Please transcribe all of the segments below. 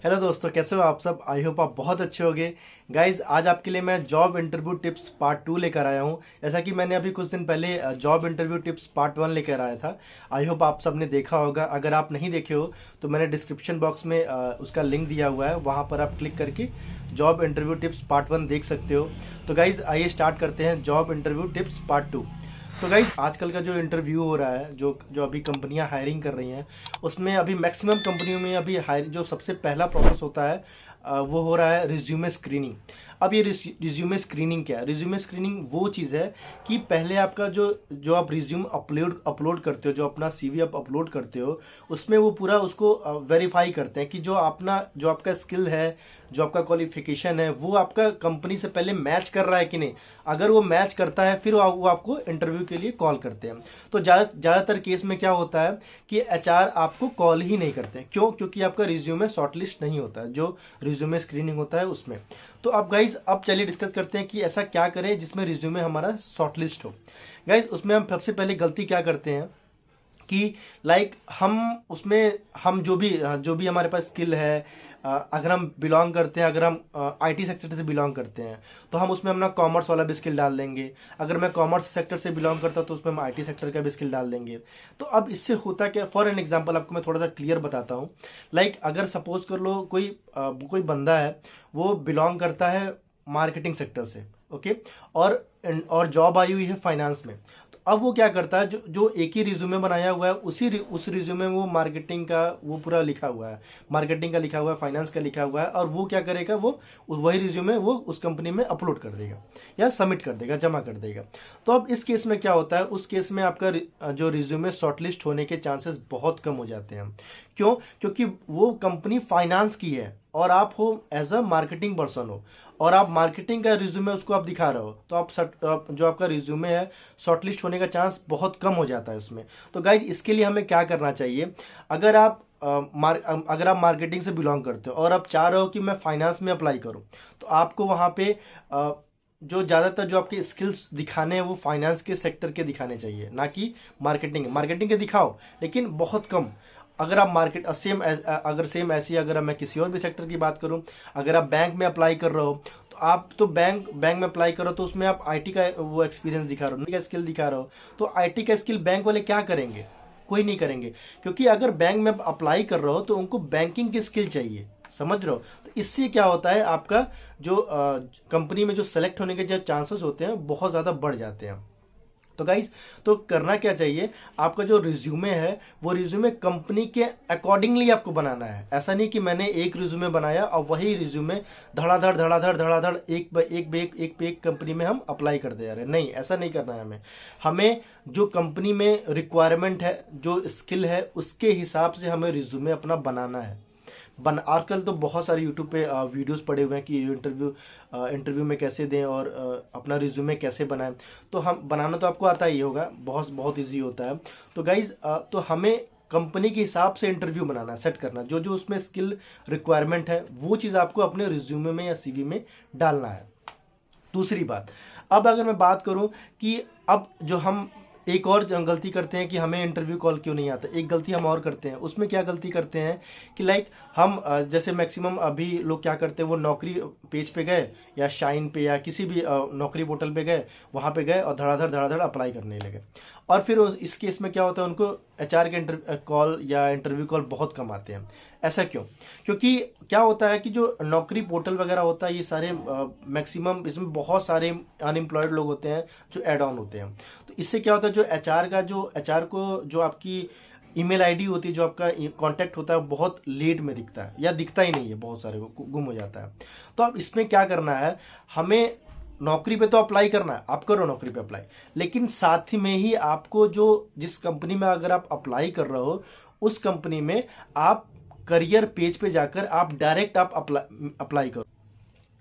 Hello दोस्तों, कैसे हो आप सब। आई होप आप बहुत अच्छे होगे। गाइज, आज आपके लिए मैं जॉब इंटरव्यू टिप्स पार्ट 2 लेकर आया हूं। जैसा कि मैंने अभी कुछ दिन पहले जॉब इंटरव्यू टिप्स पार्ट 1 लेकर आया था। आई होप आप सब ने देखा होगा। अगर आप नहीं देखे हो तो मैंने डिस्क्रिप्शन बॉक्स में उसका लिंक दिया हुआ है, वहां पर आप क्लिक करके जॉब इंटरव्यू टिप्स पार्ट 1 देख सकते हो। तो गाइज, आइए स्टार्ट करते हैं जॉब इंटरव्यू टिप्स पार्ट 2। तो गाइज, आजकल का जो इंटरव्यू हो रहा है, जो जो अभी कंपनियां हायरिंग कर रही हैं, उसमें अभी मैक्सिमम कंपनियों में अभी हायर जो सबसे पहला प्रोसेस होता है वो हो रहा है रिज्यूमे स्क्रीनिंग। अब ये रिज्यूमे स्क्रीनिंग क्या है? रिज्यूमे स्क्रीनिंग वो चीज़ है कि पहले आपका जो जो आप रिज्यूम अपलोड करते हो, जो अपना सीवी आप अपलोड करते हो, उसमें वो पूरा उसको वेरीफाई करते हैं कि जो आपका स्किल है, जो आपका क्वालिफिकेशन है, वो आपका कंपनी से पहले मैच कर रहा है कि नहीं। अगर वो मैच करता है फिर वो आपको इंटरव्यू के लिए कॉल करते हैं। तो ज़्यादातर केस में क्या होता है कि एचआर आपको कॉल ही नहीं करते। क्यों? क्योंकि आपका रिज्यूमे शॉर्टलिस्ट नहीं होता है, जो रिज्यूमे स्क्रीनिंग होता है उसमें। तो अब गाइज, अब चलिए डिस्कस करते हैं कि ऐसा क्या करें जिसमें रिज्यूमे हमारा शॉर्टलिस्ट हो। गाइज, उसमें हम सबसे पहले गलती क्या करते हैं कि हम उसमें हम जो भी हमारे पास स्किल है, अगर हम बिलोंग करते हैं, अगर हम आईटी सेक्टर से बिलोंग करते हैं तो हम उसमें अपना कॉमर्स वाला भी स्किल डाल देंगे। अगर मैं कॉमर्स सेक्टर से बिलोंग करता हूं तो उसमें हम आईटी सेक्टर का भी स्किल डाल देंगे। तो अब इससे होता क्या, फॉर एन एग्जांपल आपको मैं थोड़ा सा क्लियर बताता हूं। अगर सपोज कर लो कोई बंदा है, वो बिलोंग करता है मार्केटिंग सेक्टर से, ओके, और जॉब आई हुई है फाइनेंस में। तो अब वो क्या करता है, जो एक ही रिज्यूमे बनाया हुआ है, उस रिज्यूमे में वो मार्केटिंग का वो पूरा लिखा हुआ है, मार्केटिंग का लिखा हुआ है, फाइनेंस का लिखा हुआ है, और वो क्या करेगा, वो वही रिज्यूमे वो उस कंपनी में अपलोड कर देगा या सबमिट कर देगा, जमा कर देगा। तो अब इस केस में क्या होता है, उस केस में आपका जो रिज्यूमे शॉर्टलिस्ट होने के चांसेस बहुत कम हो जाते हैं। क्यों? क्योंकि वो कंपनी फाइनेंस की है और आप हो एज अ मार्केटिंग पर्सन हो, और आप मार्केटिंग का रिज्यूमे उसको आप दिखा रहे हो, तो जो आपका रिज्यूमे है, शॉर्टलिस्ट होने का चांस बहुत कम हो जाता है उसमें। तो गाइज, इसके लिए हमें क्या करना चाहिए? अगर आप मार्केटिंग से बिलोंग करते हो और आप चाह रहे हो कि मैं फाइनेंस में अप्लाई करूं, तो आपको वहां पे जो ज़्यादातर जो आपके स्किल्स दिखाने हैं वो फाइनेंस के सेक्टर के दिखाने चाहिए, ना कि मार्केटिंग के दिखाओ, लेकिन बहुत कम। अगर आप सेम ऐसी अगर मैं किसी और भी सेक्टर की बात करूं, अगर आप बैंक में अप्लाई कर रहे हो, तो आप तो बैंक में अप्लाई करो तो उसमें आप आईटी का वो एक्सपीरियंस दिखा रहे हो, का स्किल दिखा रहे हो। तो आईटी का स्किल बैंक वाले क्या करेंगे? कोई नहीं करेंगे। क्योंकि अगर बैंक में अप्लाई कर रहे हो तो उनको बैंकिंग की स्किल चाहिए, समझ रहे हो। तो इससे क्या होता है, आपका जो कंपनी में जो सेलेक्ट होने के जो चांसेस होते हैं बहुत ज़्यादा बढ़ जाते हैं। तो गाइज, तो करना क्या चाहिए, आपका जो रिज्यूमे है वो रिज्यूमे कंपनी के अकॉर्डिंगली आपको बनाना है। ऐसा नहीं कि मैंने एक रिज्यूमे बनाया और वही रिज्यूमे धड़ाधड़ धड़ाधड़ धड़ाधड़ एक कंपनी में हम अप्लाई करते जा रहे हैं। नहीं, ऐसा नहीं करना है हमें। हमें जो कंपनी में रिक्वायरमेंट है, जो स्किल है, उसके हिसाब से हमें रिज्यूमे अपना बनाना है। आजकल तो बहुत सारे यूट्यूब पे वीडियोस पड़े हुए हैं कि इंटरव्यू में कैसे दें और अपना रिज्यूमे कैसे बनाएं। तो हम बनाना तो आपको आता ही होगा, बहुत बहुत इजी होता है। तो गाइज, तो हमें कंपनी के हिसाब से इंटरव्यू बनाना, सेट करना, जो जो उसमें स्किल रिक्वायरमेंट है वो चीज़ आपको अपने रिज्यूमे में या सीवी में डालना है। दूसरी बात, अब अगर मैं बात करूं कि अब जो हम एक और गलती करते हैं कि हमें इंटरव्यू कॉल क्यों नहीं आता। एक गलती हम और करते हैं, उसमें क्या गलती करते हैं कि हम जैसे मैक्सिमम अभी लोग क्या करते हैं, वो नौकरी पेज पे गए या शाइन पे या किसी भी नौकरी पोर्टल पे गए, वहां पे गए और धड़ाधड़ धड़ाधड़ अप्लाई करने लगे। और फिर इस केस में क्या होता है, उनको एचआर के कॉल या इंटरव्यू कॉल बहुत कम आते हैं। ऐसा क्यों? क्योंकि क्या होता है कि जो नौकरी पोर्टल वगैरह होता है, ये सारे मैक्सिमम इसमें बहुत सारे अनएम्प्लॉयड लोग होते हैं जो एड ऑन होते हैं। तो इससे क्या होता है, जो एचआर को जो आपकी ईमेल आईडी होती है, जो आपका कांटेक्ट होता है, वो बहुत लेट में दिखता है या दिखता ही नहीं है, बहुत सारे को गुम हो जाता है। तो अब इसमें क्या करना है, हमें नौकरी पे तो अप्लाई करना है, आप करो नौकरी पे अप्लाई, लेकिन साथ ही में ही आपको जिस कंपनी में अगर आप अप्लाई कर रहे हो, उस कंपनी में आप करियर पेज पे जाकर आप डायरेक्ट आप अप्लाई करो।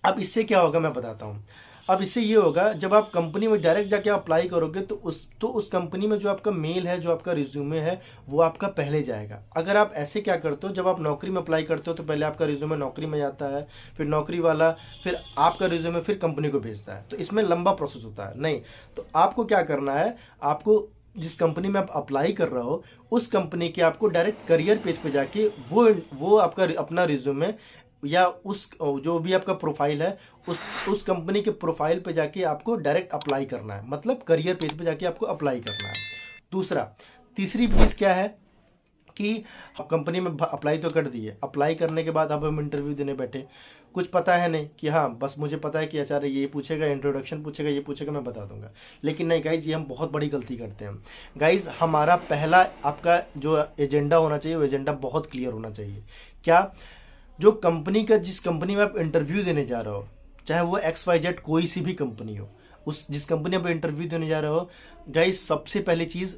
अब इससे क्या होगा मैं बताता हूँ। अब इससे ये होगा, जब आप कंपनी में डायरेक्ट जाके अप्लाई करोगे तो उस कंपनी में जो आपका मेल है, जो आपका रिज्यूमे है, वो आपका पहले जाएगा। अगर आप ऐसे क्या करते हो, जब आप नौकरी में अप्लाई करते हो तो पहले आपका रिज्यूमे नौकरी में जाता है, फिर नौकरी वाला फिर आपका रिज्यूमे फिर कंपनी को भेजता है, तो इसमें लंबा प्रोसेस होता है। नहीं, तो आपको क्या करना है, आपको जिस कंपनी में आप अप्लाई कर रहे हो उस कंपनी के आपको डायरेक्ट करियर पेज पे जाके वो आपका अपना रिज्यूमे या उस जो भी आपका प्रोफाइल है उस कंपनी के प्रोफाइल पे जाके आपको डायरेक्ट अप्लाई करना है, मतलब करियर पेज पे जाके आपको अप्लाई करना है। तीसरी चीज़ क्या है कि कंपनी में अप्लाई तो कर दिए, अप्लाई करने के बाद अब हम इंटरव्यू देने बैठे, कुछ पता है नहीं कि हाँ बस मुझे पता है कि एचआर ये पूछेगा, इंट्रोडक्शन पूछेगा, ये पूछेगा, मैं बता दूंगा। लेकिन नहीं गाइज, ये हम बहुत बड़ी गलती करते हैं। गाइज हमारा पहला आपका जो एजेंडा होना चाहिए वो एजेंडा बहुत क्लियर होना चाहिए। क्या? जो कंपनी का, जिस कंपनी में आप इंटरव्यू देने जा रहे हो, चाहे वो XYZ कोई सी भी कंपनी हो, उस जिस कंपनी में आप इंटरव्यू देने जा रहे हो, गाइज सबसे पहली चीज़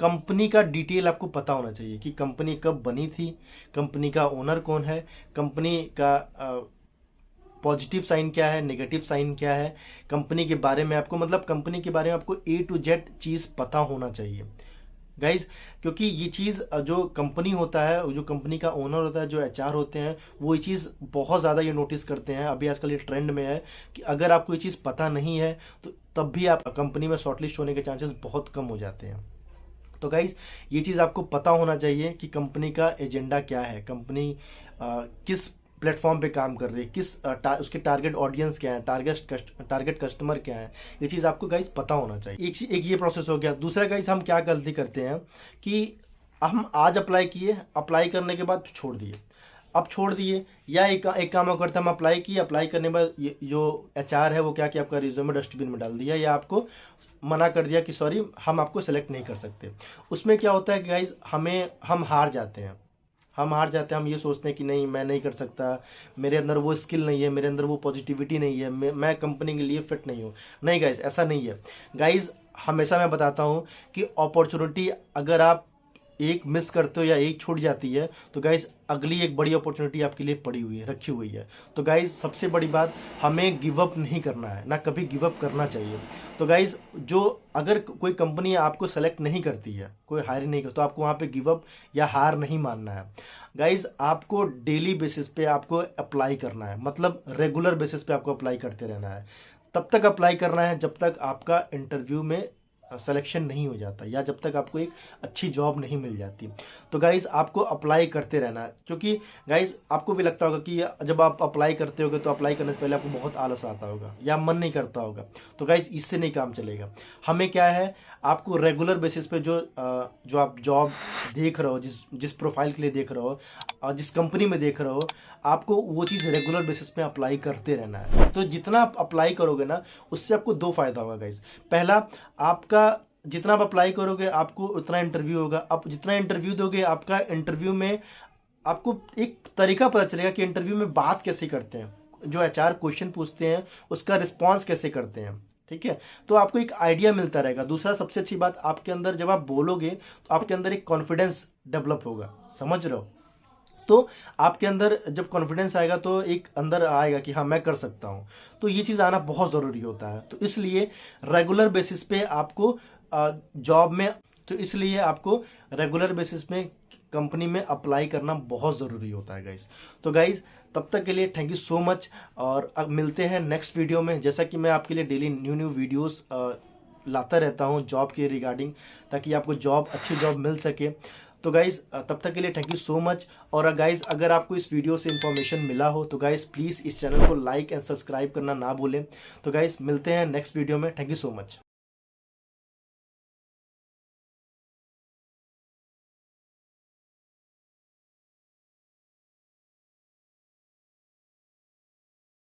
कंपनी का डिटेल आपको पता होना चाहिए कि कंपनी कब बनी थी, कंपनी का ओनर कौन है, कंपनी का पॉजिटिव साइन क्या है, नेगेटिव साइन क्या है, कंपनी के बारे में आपको, मतलब कंपनी के बारे में आपको A to Z चीज़ पता होना चाहिए गाइज। क्योंकि ये चीज़ जो कंपनी होता है, जो कंपनी का ओनर होता है, जो HR होते हैं, वो ये चीज़ बहुत ज़्यादा ये नोटिस करते हैं। अभी आजकल ये ट्रेंड में है कि अगर आपको ये चीज़ पता नहीं है तो तब भी आप कंपनी में शॉर्टलिस्ट होने के चांसेस बहुत कम हो जाते हैं। तो गाइज ये चीज़ आपको पता होना चाहिए कि कंपनी का एजेंडा क्या है, कंपनी किस प्लेटफॉर्म पे काम कर रही है, उसके टारगेट ऑडियंस क्या है, टारगेट कस्टमर क्या है, ये चीज़ आपको गाइज पता होना चाहिए। एक ये प्रोसेस हो गया। दूसरा गाइज हम क्या गलती करते हैं कि हम आज अप्लाई किए, अप्लाई करने के बाद छोड़ दिए, या एक काम और करते हम अप्लाई किए, अप्लाई करने के बाद जो HR है वो क्या कि आपका रिज्यूमे डस्टबिन में डाल दिया या आपको मना कर दिया कि सॉरी हम आपको सेलेक्ट नहीं कर सकते। उसमें क्या होता है कि गाइज हम हार जाते हैं, हम ये सोचते हैं कि नहीं मैं नहीं कर सकता, मेरे अंदर वो स्किल नहीं है, मेरे अंदर वो पॉजिटिविटी नहीं है, मैं कंपनी के लिए फिट नहीं हूँ। नहीं गाइज, ऐसा नहीं है। गाइज हमेशा मैं बताता हूँ कि अपॉर्चुनिटी अगर आप एक मिस करते हो या एक छूट जाती है तो गाइज अगली एक बड़ी अपॉर्चुनिटी आपके लिए पड़ी हुई है, रखी हुई है। तो गाइज सबसे बड़ी बात, हमें गिव अप नहीं करना है, ना कभी गिव अप करना चाहिए। तो गाइज जो अगर कोई कंपनी आपको सेलेक्ट नहीं करती है, कोई हायर नहीं करता, तो आपको वहाँ पे गिव अप या हार नहीं मानना है। गाइज आपको डेली बेसिस पे आपको अप्लाई करना है, मतलब रेगुलर बेसिस पे आपको अप्लाई करते रहना है। तब तक अप्लाई करना है जब तक आपका इंटरव्यू में सिलेक्शन नहीं हो जाता या जब तक आपको एक अच्छी जॉब नहीं मिल जाती। तो गाइज आपको अप्लाई करते रहना है, क्योंकि गाइज आपको भी लगता होगा कि जब आप अप्लाई करते होगे तो अप्लाई करने से पहले आपको बहुत आलस आता होगा या मन नहीं करता होगा। तो गाइज इससे नहीं काम चलेगा। हमें क्या है, आपको रेगुलर बेसिस पे जो आप जॉब देख रहे हो, जिस प्रोफाइल के लिए देख रहे हो और जिस कंपनी में देख रहे हो, आपको वो चीज़ रेगुलर बेसिस पे अप्लाई करते रहना है। तो जितना आप अप्लाई करोगे ना, उससे आपको 2 फायदा होगा गाइज। पहला, आपका जितना आप अप्लाई करोगे आपको उतना इंटरव्यू होगा, आप जितना इंटरव्यू दोगे आपका इंटरव्यू में आपको एक तरीका पता चलेगा कि इंटरव्यू में बात कैसे करते हैं, जो HR क्वेश्चन पूछते हैं उसका रिस्पॉन्स कैसे करते हैं, ठीक है। तो आपको एक आइडिया मिलता रहेगा। दूसरा सबसे अच्छी बात, आपके अंदर जब आप बोलोगे तो आपके अंदर एक कॉन्फिडेंस डेवलप होगा, समझ रहे हो। तो आपके अंदर जब कॉन्फिडेंस आएगा तो एक अंदर आएगा कि हाँ मैं कर सकता हूँ। तो ये चीज़ आना बहुत ज़रूरी होता है। तो इसलिए रेगुलर बेसिस पे आपको जॉब में, तो इसलिए आपको रेगुलर बेसिस में कंपनी में अप्लाई करना बहुत ज़रूरी होता है गाइस। तो गाइस तब तक के लिए थैंक यू सो मच, और अब मिलते हैं नेक्स्ट वीडियो में। जैसा कि मैं आपके लिए डेली न्यू वीडियोस लाता रहता हूँ जॉब के रिगार्डिंग, ताकि आपको अच्छी जॉब मिल सके। तो गाइज़ तब तक के लिए थैंक यू सो मच। और गाइज़ अगर आपको इस वीडियो से इन्फॉर्मेशन मिला हो तो गाइज़ प्लीज़ इस चैनल को लाइक एंड सब्सक्राइब करना ना भूलें। तो गाइज़ मिलते हैं नेक्स्ट वीडियो में। Thank you so much.